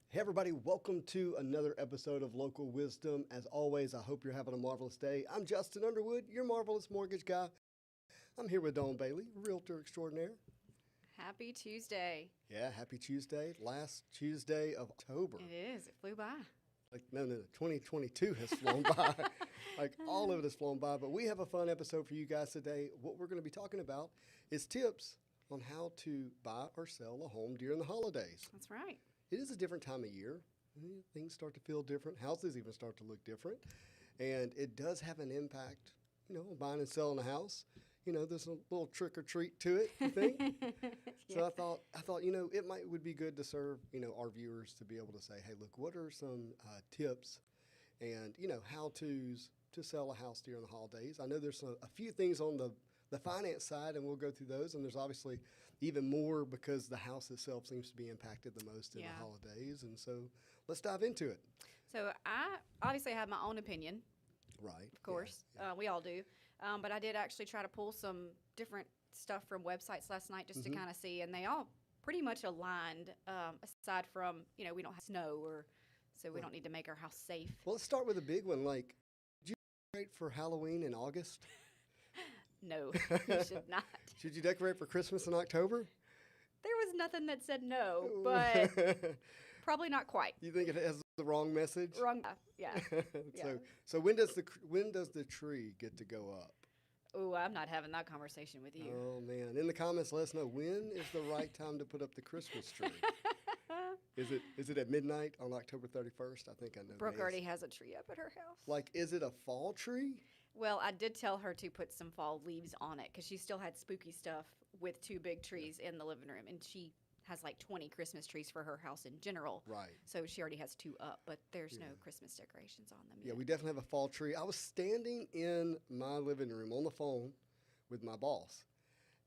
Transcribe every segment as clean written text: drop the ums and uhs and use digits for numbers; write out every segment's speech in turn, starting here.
Hey, everybody, welcome to another episode of Local Wisdom. As always, I hope you're having a marvelous day. I'm Justin Underwood, your marvelous mortgage guy. I'm here with Dawn Bailey, realtor extraordinaire. Happy Tuesday. Yeah, happy Tuesday, last Tuesday of October. It is. It flew by. No, 2022 has flown by. All of it has flown by, but we have a fun episode for you guys today. What we're going to be talking about is tips on how to buy or sell a home during the holidays. That's right. It is a different time of year. Things start to feel different. Houses even start to look different. And it does have an impact, on buying and selling a house. There's a little trick or treat to it, I think. So I thought, it would be good to serve, our viewers to be able to say, hey, look, what are some tips and, how-tos to sell a house during the holidays? I know there's a few things on the finance side, and we'll go through those. And there's obviously even more because the house itself seems to be impacted the most in the holidays. And so let's dive into it. So I obviously have my own opinion. Right. Of course. Yeah. We all do. But I did actually try to pull some different stuff from websites last night just to kind of see. And they all pretty much aligned, aside from, we don't have snow so we don't need to make our house safe. Well, let's start with a big one. Did you decorate for Halloween in August? No, you should not. Should you decorate for Christmas in October? There was nothing that said no, but probably not quite. You think it has the wrong message? Wrong. Yeah. So when does the tree get to go up? Oh, I'm not having that conversation with you. Oh man! In the comments, let us know when is the right time to put up the Christmas tree. Is it at midnight on October 31st? I think I know. Brooke already has a tree up at her house. Is it a fall tree? Well, I did tell her to put some fall leaves on it because she still had spooky stuff with two big trees in the living room. And she has 20 Christmas trees for her house in general. Right. So she already has two up, but there's no Christmas decorations on them yet. Yeah, we definitely have a fall tree. I was standing in my living room on the phone with my boss.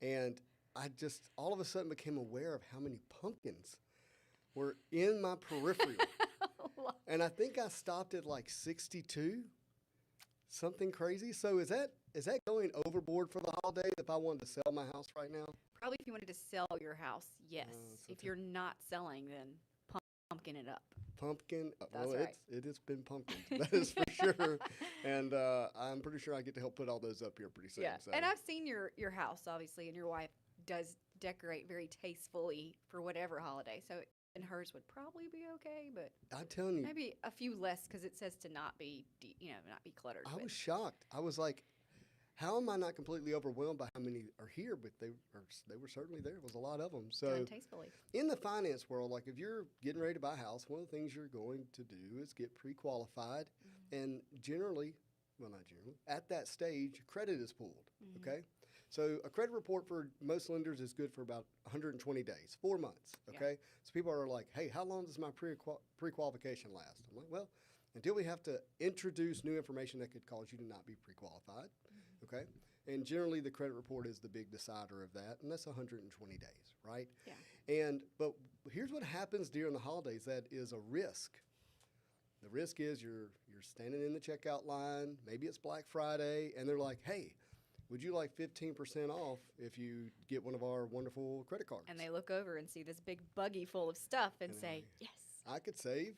And I just all of a sudden became aware of how many pumpkins were in my peripheral. And I think I stopped at 62. Something crazy. So is that going overboard for the holidays if I wanted to sell my house right now? Probably if you wanted to sell your house, yes. If you're not selling, then pumpkin it up. Pumpkin. That's right. It has been pumpkin. That is for sure. And I'm pretty sure I get to help put all those up here pretty soon. Yeah. So. And I've seen your house, obviously, and your wife does decorate very tastefully for whatever holiday. So and hers would probably be okay, but I'm telling you, maybe a few less because it says to not be, not be cluttered. I was shocked. I was like, how am I not completely overwhelmed by how many are here? But they were certainly there. It was a lot of them. So done tastefully. In the finance world, if you're getting ready to buy a house, one of the things you're going to do is get pre-qualified, and generally. Well, not generally. At that stage, credit is pulled, okay? So a credit report for most lenders is good for about 120 days, 4 months, okay? Yeah. So people are like, hey, how long does my pre-qualification last? I'm like, well, until we have to introduce new information that could cause you to not be pre-qualified, okay? And generally the credit report is the big decider of that, and that's 120 days, right? Yeah. But here's what happens during the holidays that is a risk. The risk is you're standing in the checkout line, maybe it's Black Friday, and they're like, hey, would you like 15% off if you get one of our wonderful credit cards? And they look over and see this big buggy full of stuff and say, yes. I could save,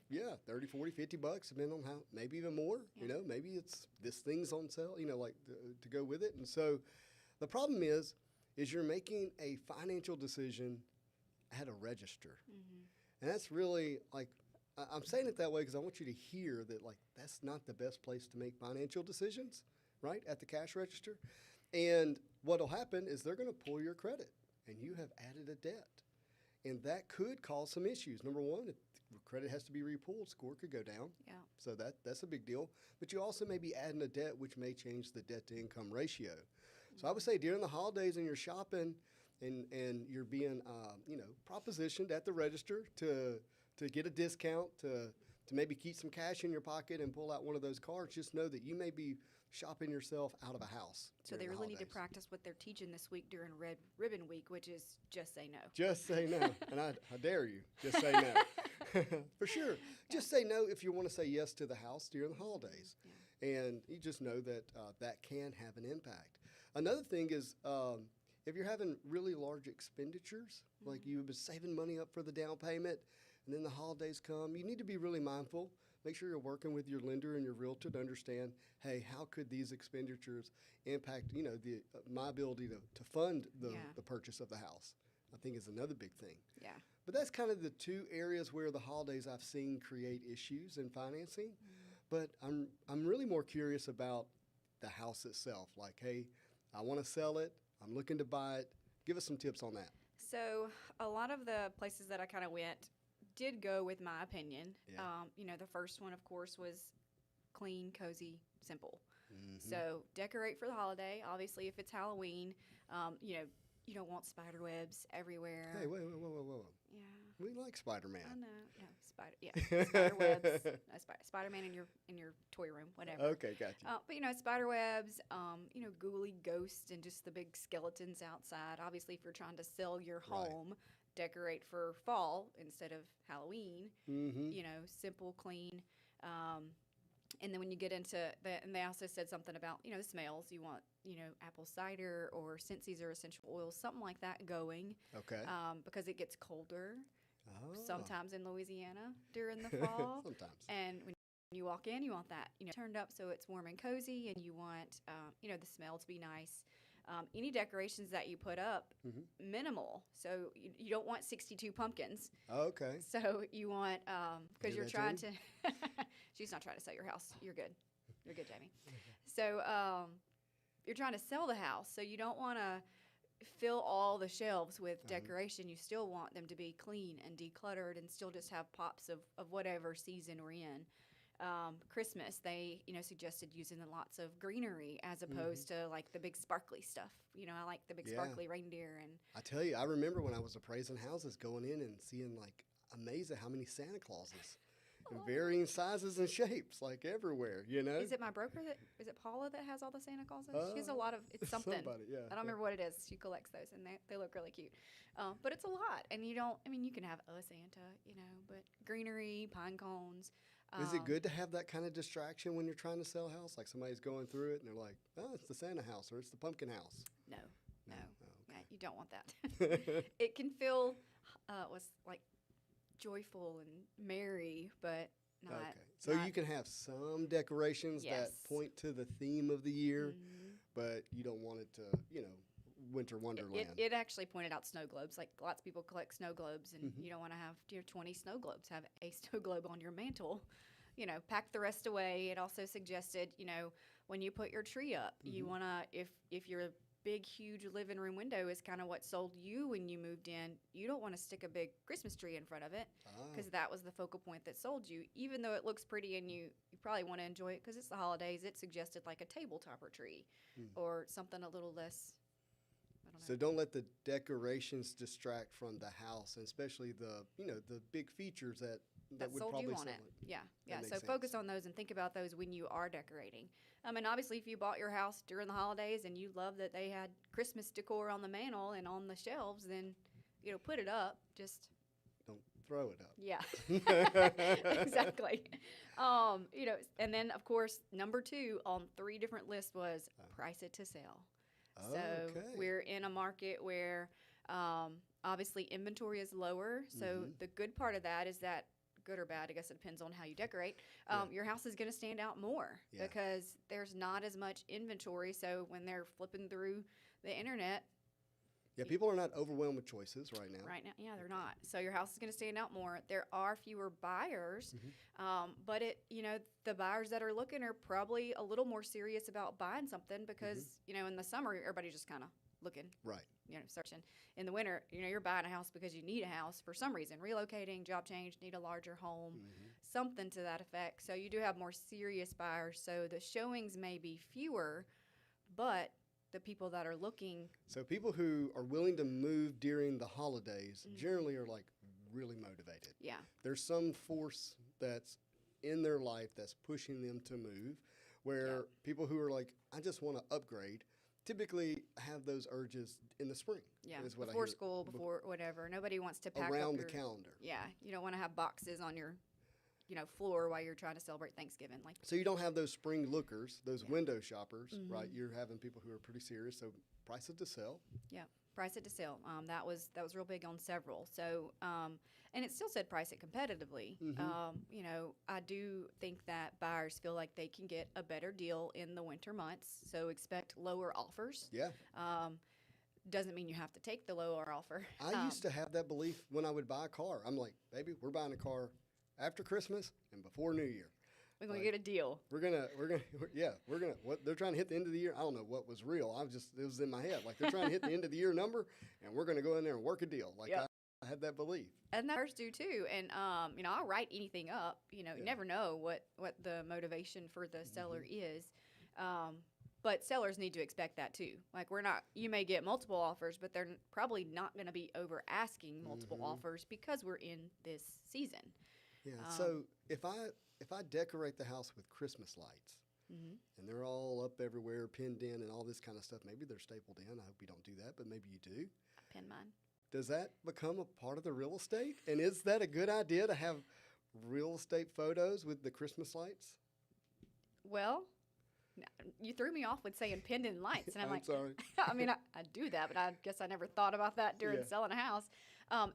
30, 40, 50 bucks, depending on how, maybe even more, maybe it's this thing's on sale, to go with it. And so the problem is you're making a financial decision at a register. And that's really I'm saying it that way because I want you to hear that that's not the best place to make financial decisions, right, at the cash register. And what'll happen is they're going to pull your credit, and you have added a debt. And that could cause some issues. Number one, if the credit has to be repulled, score could go down. Yeah. So that's a big deal. But you also may be adding a debt, which may change the debt-to-income ratio. So I would say during the holidays and you're shopping and you're being, propositioned at the register to get a discount, to maybe keep some cash in your pocket and pull out one of those cards, just know that you may be shopping yourself out of a house. So they really need to practice what they're teaching this week during Red Ribbon Week, which is just say no. Just say no. And I dare you, just say no. For sure. Yeah. Just say no if you want to say yes to the house during the holidays. Yeah. And you just know that that can have an impact. Another thing is if you're having really large expenditures, like you've been saving money up for the down payment, and then the holidays come. You need to be really mindful. Make sure you're working with your lender and your realtor to understand, hey, how could these expenditures impact, my ability to fund the purchase of the house, I think is another big thing. Yeah. But that's kind of the two areas where the holidays I've seen create issues in financing. But I'm really more curious about the house itself. Like, hey, I want to sell it. I'm looking to buy it. Give us some tips on that. So a lot of the places that I kind of went did go with my opinion. Yeah. The first one, of course, was clean, cozy, simple. Mm-hmm. So decorate for the holiday. Obviously, if it's Halloween, you don't want spider webs everywhere. Hey, whoa. Yeah. We like Spider-Man. I know. No, spider webs. No, Spider-Man in your toy room, whatever. Okay, gotcha. But spider webs, ghouly ghosts and just the big skeletons outside. Obviously, if you're trying to sell your home, decorate for fall instead of Halloween. Mm-hmm. Simple, clean. And then when you get into and they also said something about, the smells. You want, apple cider or Scentsies or essential oils, something like that going. Okay. Because it gets colder Oh. sometimes in Louisiana during the fall. Sometimes. And when you walk in, you want that, turned up so it's warm and cozy, and you want, the smell to be nice. Any decorations that you put up, minimal. So you don't want 62 pumpkins. Okay. So you want, because you're that, trying Jamie? to, she's not trying to sell your house. You're good. You're good, Jamie. So you're trying to sell the house. So you don't want to fill all the shelves with decoration. You still want them to be clean and decluttered and still just have pops of whatever season we're in. Christmas, they suggested using lots of greenery as opposed to like the big sparkly stuff. I like the big sparkly reindeer. And I tell you, I remember when I was appraising houses, going in and seeing like amazing how many Santa Clauses in varying sizes and shapes, like everywhere. Is it my broker is it Paula that has all the Santa Clauses? She has a lot of, it's something. Somebody, yeah. I don't remember what it is. She collects those, and they look really cute. But it's a lot, and you can have a Santa, but greenery, pine cones. Is it good to have that kind of distraction when you're trying to sell a house? Like somebody's going through it and they're like, oh, it's the Santa house or it's the pumpkin house. No. Oh, okay. Yeah, you don't want that. It can feel was like joyful and merry, but not. Okay. So you can have some decorations that point to the theme of the year, but you don't want it to, winter wonderland. It actually pointed out snow globes. Like lots of people collect snow globes, and you don't want to have 20 snow globes. Have a snow globe on your mantle. Pack the rest away. It also suggested, when you put your tree up, you want to, if your big, huge living room window is kind of what sold you when you moved in, you don't want to stick a big Christmas tree in front of it because that was the focal point that sold you. Even though it looks pretty and you probably want to enjoy it because it's the holidays, it suggested like a tabletopper tree or something a little less. So don't let the decorations distract from the house, and especially the big features that would sold probably you on sell it. Yeah. So sense. focus on those and think about those when you are decorating. And obviously, if you bought your house during the holidays and you love that they had Christmas decor on the mantle and on the shelves, then put it up. Just don't throw it up. Yeah. Exactly. And then of course number 2 on 3 different lists was price it to sell. So we're in a market where obviously inventory is lower. So the good part of that is that, good or bad, I guess it depends on how you decorate, your house is going to stand out more because there's not as much inventory. So when they're flipping through the internet. Yeah, people are not overwhelmed with choices right now. Right now, yeah, they're not. So your house is going to stand out more. There are fewer buyers, but the buyers that are looking are probably a little more serious about buying something because in the summer everybody's just kind of looking, right? Searching. In the winter, you're buying a house because you need a house for some reason, relocating, job change, need a larger home, something to that effect. So you do have more serious buyers. So the showings may be fewer, but the people that are looking. So people who are willing to move during the holidays generally are like really motivated. Yeah. There's some force that's in their life that's pushing them to move, where people who are like, I just want to upgrade, typically have those urges in the spring. Yeah, is what before I hear. school, before whatever. Nobody wants to pack around up the calendar. Yeah, you don't want to have boxes on your floor while you're trying to celebrate Thanksgiving. Like, so you don't have those spring lookers, those window shoppers, right? You're having people who are pretty serious. So price it to sell. Yeah. price it to sell. That was real big on several. So, and it still said price it competitively. You know, I do think that buyers feel like they can get a better deal in the winter months. So expect lower offers. Yeah. Doesn't mean you have to take the lower offer. I used to have that belief when I would buy a car. I'm like, baby, we're buying a car after Christmas and before New Year. We're gonna get a deal. We're gonna, what they're trying to hit the end of the year. I don't know what was real. It was in my head. Like they're trying to hit the end of the year number, and we're gonna go in there and work a deal. Like I had that belief. And that others do too. And you know, I'll write anything up. You know, you never know what the motivation for the seller is. But sellers need to expect that too. Like you may get multiple offers, but they're probably not going to be over asking multiple offers because we're in this season. Yeah. So if I decorate the house with Christmas lights, and they're all up everywhere, pinned in, and all this kind of stuff, maybe they're stapled in. I hope you don't do that, but maybe you do. I pin mine. Does that become a part of the real estate? And is that a good idea to have real estate photos with the Christmas lights? Well, you threw me off with saying pinned in lights, and I'm like, sorry. I mean, I do that, but I guess I never thought about that during selling a house.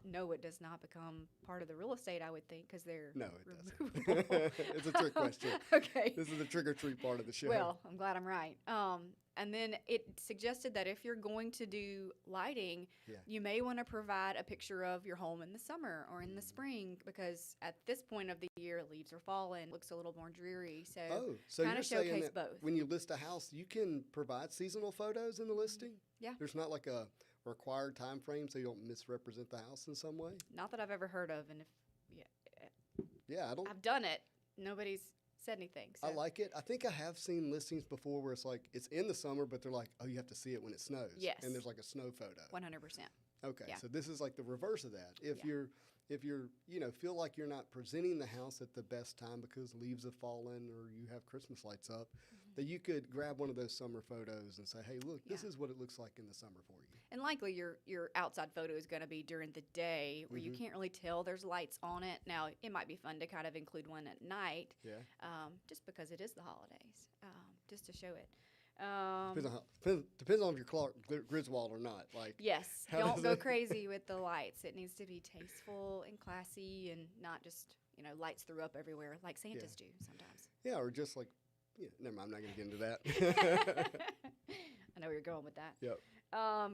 No, it does not become part of the real estate, I would think, because they're it doesn't. It's a trick question. Okay. This is the trick or treat part of the show. Well, I'm glad I'm right. And then it suggested that if you're going to do lighting, you may want to provide a picture of your home in the summer or in the spring, because at this point of the year, leaves are falling, looks a little more dreary. So kind you're of showcase saying that both. when you list a house, you can provide seasonal photos in the listing? Yeah. There's not like a required time frame so you don't misrepresent the house in some way? Not that I've ever heard of, and I've done it. Nobody's said anything. So. I like it. I think I have seen listings before where it's like it's in the summer, but they're like, oh, you have to see it when it snows. Yes. And there's like a snow photo. 100%. Okay. Yeah. So this is like the reverse of that. If you're feel like you're not presenting the house at the best time because leaves have fallen or you have Christmas lights up, that you could grab one of those summer photos and say, hey, look, this is what it looks like in the summer for you. And likely your outside photo is going to be during the day where you can't really tell there's lights on it. Now, it might be fun to kind of include one at night, just because it is the holidays, just to show it. Depends on if you're Clark Griswold or not. Like, yes, don't go crazy with the lights. It needs to be tasteful and classy, and not just lights threw up everywhere like Santas do sometimes. Yeah, or just like, never mind. I'm not going to get into that. I know where you're going with that. Yep.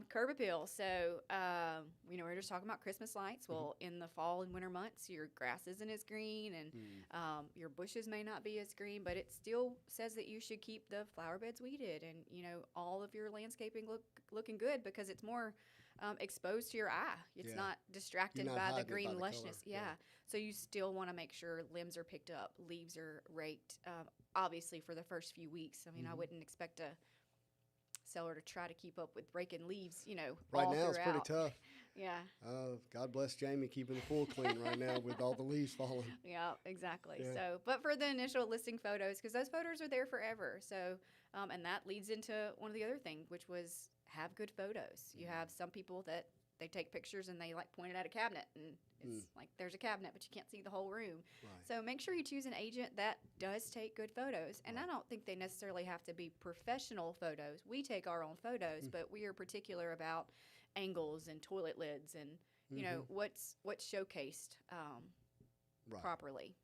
Curb appeal. So, we're just talking about Christmas lights. Well, in the fall and winter months, your grass isn't as green, and your bushes may not be as green, but it still says that you should keep the flower beds weeded, and all of your landscaping looking good, because it's more exposed to your eye. It's not distracted by the green lushness. Yeah. So you still want to make sure limbs are picked up, leaves are raked. Obviously, for the first few weeks. I mean, I wouldn't expect a seller to try to keep up with raking leaves, right all now it's pretty throughout. tough. Yeah. God bless Jamie keeping the pool clean right now with all the leaves falling. Yeah, exactly. Yeah. So, but for the initial listing photos, because those photos are there forever. So, and that leads into one of the other things, which was have good photos. You have some people that they take pictures and they like point it at a cabinet, and it's like there's a cabinet, but you can't see the whole room. Right. So make sure you choose an agent that does take good photos. And I don't think they necessarily have to be professional photos. We take our own photos, but we are particular about angles and toilet lids and what's showcased properly.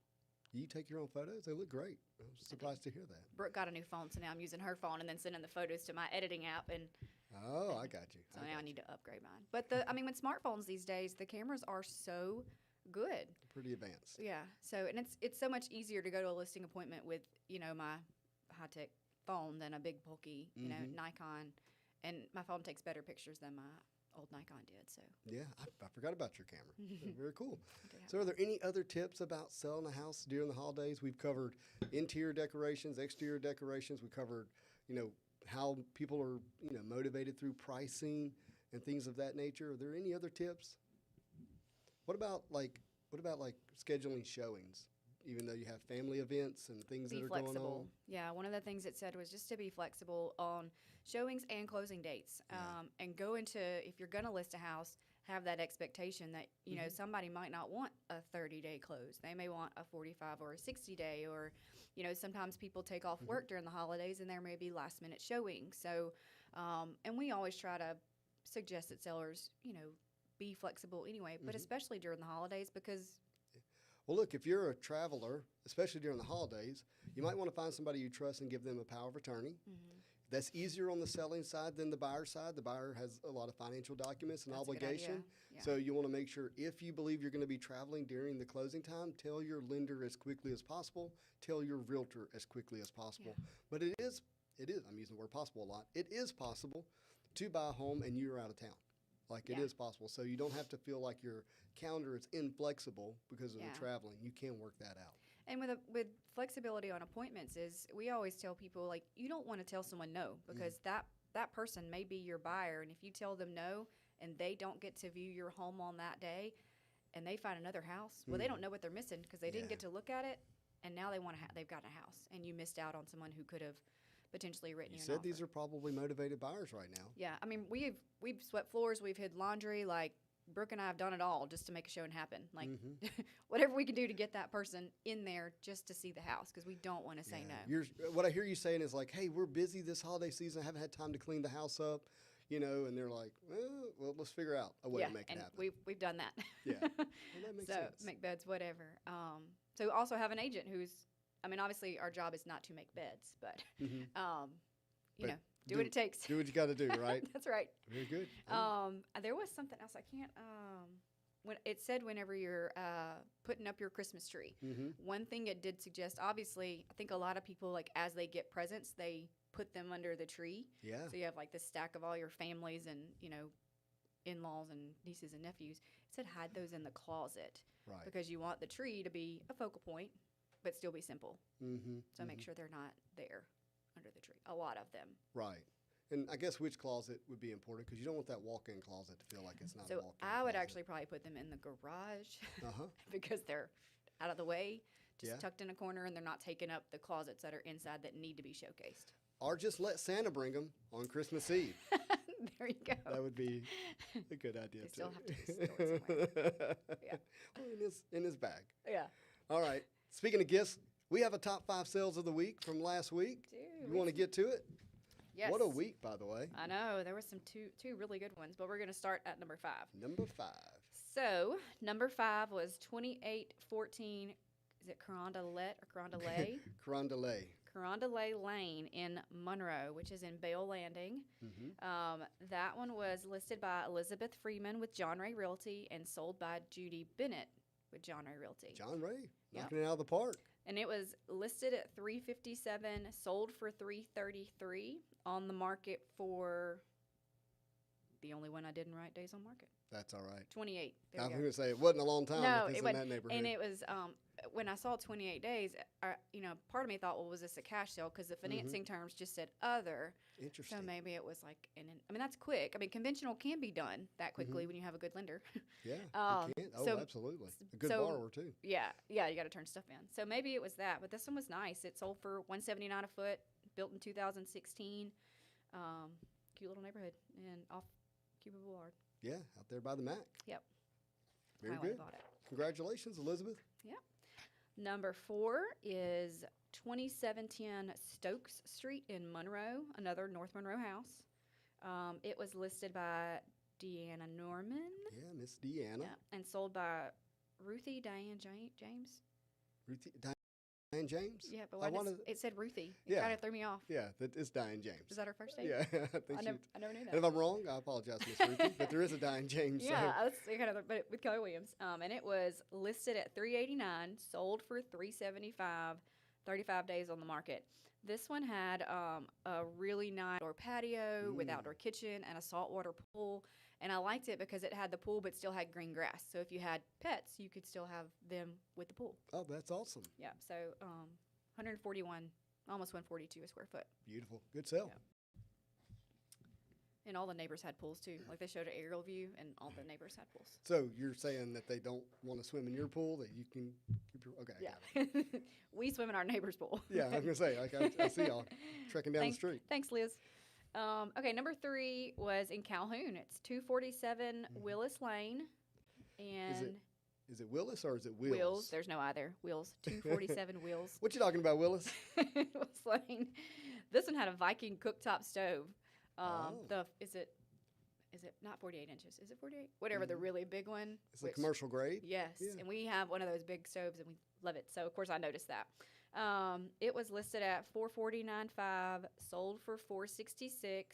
You take your own photos? They look great. I'm surprised to hear that. Brooke got a new phone, so now I'm using her phone and then sending the photos to my editing app. I got you. So now I need to upgrade mine. But with smartphones these days, the cameras are so good. Pretty advanced. Yeah. So, and it's so much easier to go to a listing appointment with, my high-tech phone than a big bulky, Nikon. And my phone takes better pictures than my old Nikon did. So. Yeah, I forgot about your camera. Very cool. So are there any other tips about selling a house during the holidays? We've covered interior decorations, exterior decorations. We covered, how people are, motivated through pricing and things of that nature. Are there any other tips? What about scheduling showings, even though you have family events and things that are going on? Yeah, one of the things it said was just to be flexible on showings and closing dates, and go into, if you're going to list a house, have that expectation that, somebody might not want a 30-day close. They may want a 45 or a 60-day, or, sometimes people take off work during the holidays and there may be last-minute showings. So, and we always try to suggest that sellers, be flexible anyway, but Mhm. especially during the holidays because Well, look, if you're a traveler, especially during the holidays, you might want to find somebody you trust and give them a power of attorney. That's easier on the selling side than the buyer side. The buyer has a lot of financial documents and that's a good idea. obligation. Yeah. So you want to make sure if you believe you're going to be traveling during the closing time, tell your lender as quickly as possible. Tell your realtor as quickly as possible. But it is, I'm using the word possible a lot. It is possible to buy a home and you're out of town. Like it Yeah. is possible. So you don't have to feel like your calendar is inflexible because of Yeah. the traveling. You can work that out. And with flexibility on appointments is we always tell people like you don't want to tell someone no because that person may be your buyer, and if you tell them no and they don't get to view your home on that day and they find another house, well, they don't know what they're missing because they didn't get to look at it, and now they've got a house, and you missed out on someone who could have potentially written You you an said offer. these are probably motivated buyers right now. Yeah, I mean we've swept floors, we've hid laundry, like Brooke and I have done it all just to make a showing happen. Like whatever we can do to get that person in there just to see the house because we don't want to say no. What I hear you saying is like, hey, we're busy this holiday season. I haven't had time to clean the house up, and they're like, well, let's figure out a way to make it and happen. we've done that. Yeah, well, that makes so sense. make beds, whatever. So also have an agent who's, I mean, obviously our job is not to make beds, but But do what it takes. Do what you got to do, right? That's right. Very good. There was something else I can't. When it said whenever you're putting up your Christmas tree, one thing it did suggest. Obviously, I think a lot of people like as they get presents, they put them under the tree. Yeah. So you have like this stack of all your families and in-laws and nieces and nephews. It said hide those in the closet, Right. because you want the tree to be a focal point, but still be simple. Mm-hmm. So make sure they're not there under the tree. A lot of them. Right. And I guess which closet would be important because you don't want that walk-in closet to feel like it's not a So walk-in I would closet. actually probably put them in the garage Uh-huh. because they're out of the way, just Yeah. tucked in a corner, and they're not taking up the closets that are inside that need to be showcased. Or just let Santa bring them on Christmas Eve. There you go. That would be a good idea, They too. still have to be stored somewhere. Yeah. Well, in his bag. Yeah. All right. Speaking of gifts, we have a top 5 sales of the week from last week. Dude, You want to get to it? Yes. What a week, by the way. I know. There was some two really good ones, but we're going to start at number 5. Number 5. So, number 5 was 2814, is it Carondelet or Carondelet? Carondelet. Carondelet Lane in Monroe, which is in Bale Landing. That one was listed by Elizabeth Freeman with John Ray Realty and sold by Judy Bennett with John Ray Realty. John Ray, Yep. knocking it out of the park. And it was listed at $357, sold for $333, on the market for the only one I didn't write days on market. That's all right. 28. There I we was go. going to say, it wasn't a long time No, if it's it in wasn't. that neighborhood. And it was when I saw 28 days, part of me thought, well, was this a cash sale? Because the financing terms just said other. Interesting. So maybe it was like, I mean, that's quick. I mean, conventional can be done that quickly when you have a good lender. Yeah, Um, you can. Oh, so- absolutely. A good so- borrower, too. Yeah, you got to turn stuff in. So maybe it was that, but this one was nice. It sold for $179 a foot, built in 2016. Cute little neighborhood and off Cuba Boulevard. Yeah, out there by the Mac. Yep. Very Highly good. bought it. Congratulations, Elizabeth. Number 4 is 2710 Stokes Street in Monroe, another North Monroe house. It was listed by Deanna Norman. Yeah, Miss Deanna. And sold by Ruthie Diane James. Ruthie, Diane James? Yeah, but I why wanna- it said Ruthie. It Yeah. kind of threw me off. Yeah, that is Diane James. Is that her first name? Yeah, I think I she. never knew that. And if I'm wrong, I apologize, Miss Ruthie, but there is a Diane James. Yeah, that's kind of, but with Kelly Williams. And it was listed at $389, sold for $375, 35 days on the market. This one had a really nice outdoor patio with outdoor kitchen and a saltwater pool. And I liked it because it had the pool but still had green grass. So if you had pets, you could still have them with the pool. So, oh, that's awesome. Yeah, so 141, almost 142 a square foot. Beautiful. Good sale. Yeah. And all the neighbors had pools too. Like they showed an aerial view and all the neighbors had pools. So you're saying that they don't want to swim in your pool, that you can keep your, okay. I got it. Yeah. We swim in our neighbor's pool. Yeah, I was going to say, like, I see y'all trekking down the street. Thanks, Liz. Okay, number 3 was in Calhoun. It's 247 Willis Lane. And Is it Willis or is it Wills? Wills. There's no either. Wills. 247 Wills. What you talking about, Willis? Willis Lane. This one had a Viking cooktop stove. Oh. Is it is it not 48 inches? Is it 48? Whatever, the really big one. It's a commercial grade. Yes, Yeah. and we have one of those big stoves, and we love it. So of course I noticed that. It was listed at $449.5, sold for $466,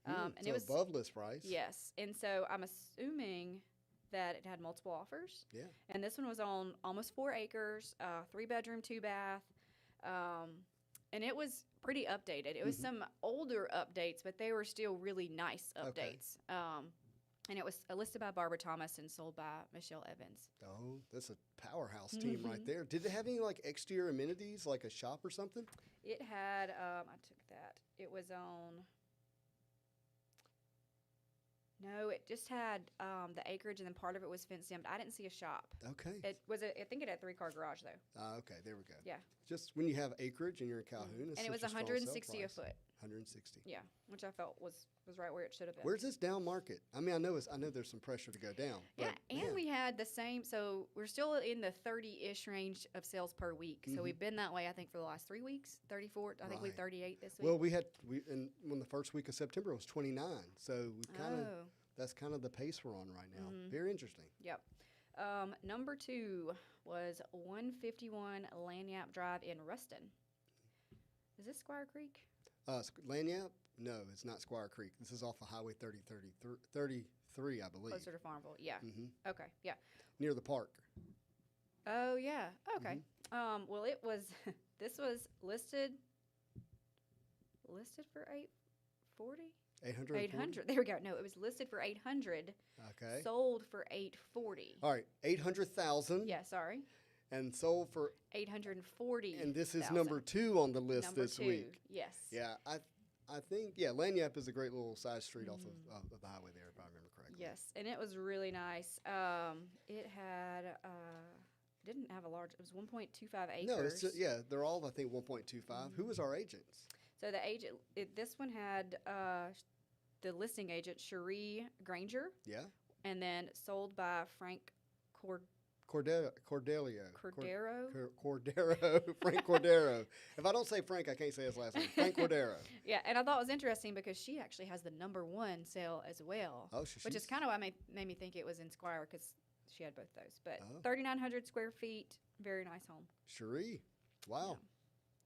and so it was above list price. yes. And so I'm assuming that it had multiple offers. Yeah. And this one was on almost 4 acres, 3-bedroom, 2-bath, and it was pretty updated. It was some older updates, but they were still really nice updates. Okay. And it was listed by Barbara Thomas and sold by Michelle Evans. Oh, that's a powerhouse team right there. Did it have any like exterior amenities, like a shop or something? It had, I took that. It was on. No, it just had the acreage, and then part of it was fenced in. But I didn't see a shop. Okay. It was I think it had a 3-car garage though. Okay, there we go. Yeah. Just when you have acreage and you're in Calhoun, it's And it was such a strong sale 160 a price. foot. 160. Yeah, which I felt was right where it should have been. Where's this down market? I mean, I know there's some pressure to go down. Yeah, but, and we had the same. So we're still in the 30-ish range of sales per week. So we've been that way, I think, for the last 3 weeks. 34. I think we Right. 38 this week. Well, and when the first week of September was 29, so we kind of that's kind of the pace we're on right now. Very interesting. Yep. Number 2 was 151 Lanyap Drive in Ruston. Is this Squire Creek? Lanyap? No, it's not Squire Creek. This is off of Highway 33, I believe. Closer to Farmville. Yeah. Mm-hmm. Okay. Yeah. Near the park. Oh yeah. Okay. Well, it was. This was listed for 840. 800. There we go. No, it was listed for 800. Okay. Sold for 840. All right, 800,000. Yeah, sorry. And sold for 840. And this is number 2 on the list number this 2. week. Yes. Yeah, I think Lanyap is a great little side street off of the highway there, if I remember correctly. Yes, and it was really nice. It had didn't have a large. It was 1.25 acres. No, it's just, they're all I think 1.25. Who was our agents? So the agent, this one had the listing agent Cherie Granger. Yeah. And then sold by Frank Cordero. Cordero. Frank Cordero. If I don't say Frank, I can't say his last name. Frank Cordero. Yeah, and I thought it was interesting because she actually has the number 1 sale as well. Oh, which is kind of why made me think it was in Squire because she had both those. But 3,900 square feet, very nice home. Cherie. Wow.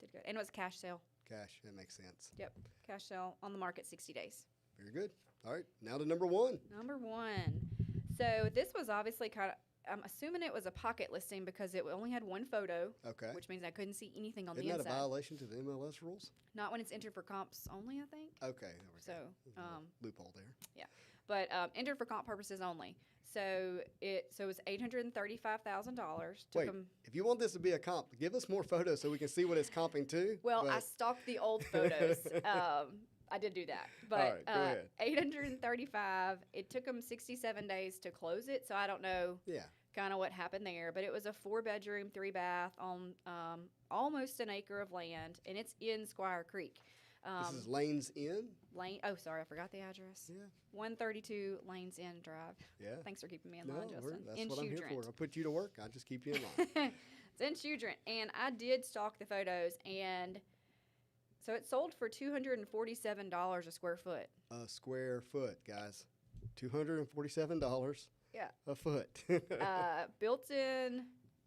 Yeah, did good. And it was a cash sale. Cash, that makes sense. Yep, cash sale on the market 60 days. Very good. All right, now to number 1. Number 1. So this was obviously kind of, I'm assuming it was a pocket listing because it only had 1 photo. Okay. Which means I couldn't see anything on Isn't the that inside. a violation to the MLS rules? Not when it's entered for comps only, I think. Okay, there we go. So, loophole there. Yeah, but entered for comp purposes only. So it was $835,000. Wait, if you want this to be a comp, give us more photos so we can see what it's comping to. Well, I stalked the old photos. I did do that, but all right, go ahead. 835. It took them 67 days to close it, so I don't know. Yeah. Kind of what happened there, but it was a 4-bedroom, 3-bath on almost an acre of land, and it's in Squire Creek. This is Lanes Inn? Oh, sorry, I forgot the address. Yeah. 132 Lanes Inn Drive. Yeah. Thanks for keeping me in line, Justin. That's in what I'm here Shudrent. for. I put you to work. I just keep you in line. It's in Shudrent, and I did stalk the photos, and so it sold for $247 a square foot. A square foot, guys. $247 Yeah. a foot. Built in,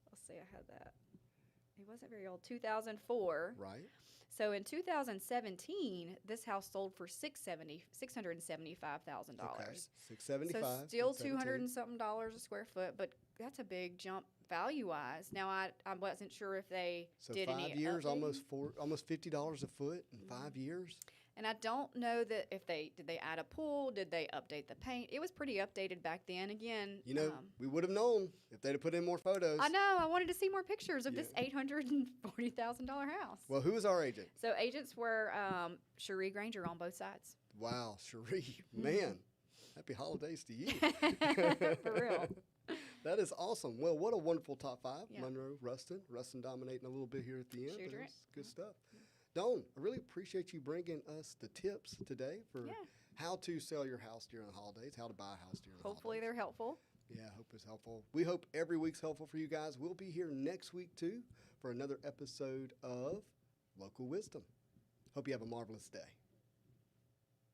let's see, I had that. It wasn't very old, 2004. Right. So in 2017, this house sold for $675,000. Okay. $675. So still 617. $200 and something a square foot, but that's a big jump value-wise. Now I wasn't sure if they did any 5 years, updating. almost $50 a foot in 5 years. And I don't know that if did they add a pool, did they update the paint? It was pretty updated back then. Again, You know, we would have known if they'd have put in more photos. I know. I wanted to see more pictures of this $840,000 house. Well, who was our agent? So agents were Cherie Granger on both sides. Wow, Cherie, man, happy holidays to you. For real. That is awesome. Well, what a wonderful top 5. Yeah. Monroe, Ruston dominating a little bit here at the end. Sure but it did. was good stuff. Dawn, I really appreciate you bringing us the tips today for how to sell your house during the holidays, how to buy a house during the Hopefully holidays. they're helpful. Yeah, I hope it's helpful. We hope every week's helpful for you guys. We'll be here next week, too, for another episode of Local Wisdom. Hope you have a marvelous day.